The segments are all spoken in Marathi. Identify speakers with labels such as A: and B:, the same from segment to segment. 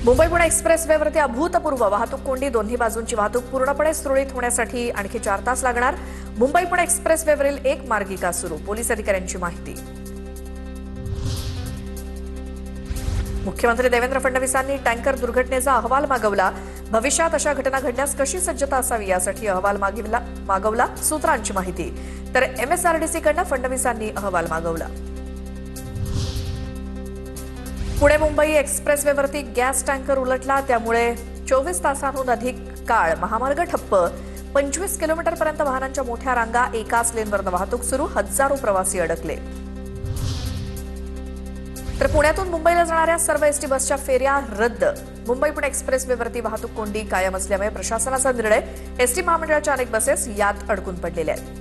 A: मुंबई पुणे एक्सप्रेस वेवरती अभूतपूर्व वाहतूक कोंडी. दोन्ही बाजूंची वाहतूक पूर्णपणे सुरळीत होण्यासाठी आणखी 4 तास लागणार. मुंबई पुणे एक्सप्रेस वेवरील एक मार्गिका सुरू. पोलीस अधिकाऱ्यांची माहिती. मुख्यमंत्री देवेंद्र फडणवीसांनी टँकर दुर्घटनेचा अहवाल मागवला. भविष्यात अशा घटना घडण्यास कशी सज्जता असावी यासाठी अहवाल मागवला. सूत्रांची माहिती. तर MSRDCकडून फडणवीसांनी अहवाल मागवला. पुणे मुंबई एक्सप्रेसवेवरती गॅस टँकर उलटला. त्यामुळे 24 तासांहून अधिक काळ महामार्ग ठप्प. 25 किलोमीटरपर्यंत वाहनांच्या मोठ्या रांगा. एकाच लेनवरून वाहतूक सुरू. हजारो प्रवासी अडकले. तर पुण्यातून मुंबईला जाणाऱ्या सर्व एसटी बसच्या फेऱ्या रद्द. मुंबई पुणे एक्सप्रेसवेवरती वाहतूक कोंडी कायम असल्यामुळे प्रशासनाचा निर्णय. एसटी महामंडळाच्या अनेक बसेस यात अडकून पडलेल्या आहेत.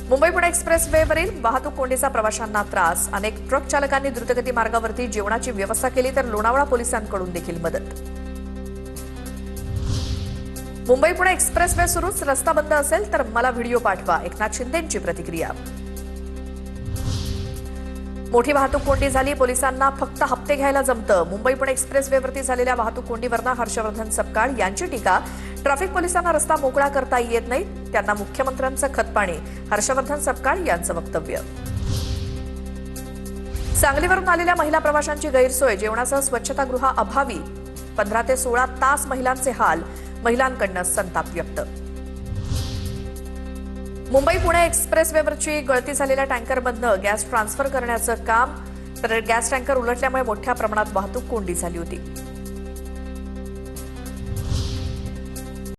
A: मुंबई पुणे एक्सप्रेसवेवरील वाहतूक कोंडीचा प्रवाशांना त्रास. अनेक ट्रक चालकांनी द्रुतगती मार्गावरती जेवणाची व्यवस्था केली, तर लोणावळा पोलिसांकडून देखील मदत. मुंबई पुणे एक्सप्रेसवे सुरूच, रस्ता बंद असेल तर मला व्हिडिओ पाठवा. एकनाथ शिंदेंची प्रतिक्रिया. मोठी वाहतूक कोंडी झाली. पोलिसांना फक्त हप्ते घ्यायला जमतं. मुंबई पुणे एक्सप्रेसवेवरती झालेल्या वाहतूक कोंडीवरनं हर्षवर्धन सपकाळ यांची टीका. ट्रॅफिक पोलिसांना रस्ता मोकळा करता येत नाही, त्यांना मुख्यमंत्र्यांचं खतपाणी. हर्षवर्धन सपकाळ यांचं वक्तव्य. सांगलीवरून आलेल्या महिला प्रवाशांची गैरसोय. जेवणासह स्वच्छतागृह अभावी. 15 ते 16 तास महिलांचे हाल. महिलांकडून संताप व्यक्त. मुंबई पुणे एक्सप्रेसवेवरची गळती झालेल्या टँकरमधनं गॅस ट्रान्सफर करण्याचं काम. तर गॅस टँकर उलटल्यामुळे मोठ्या प्रमाणात वाहतूक कोंडी झाली होती.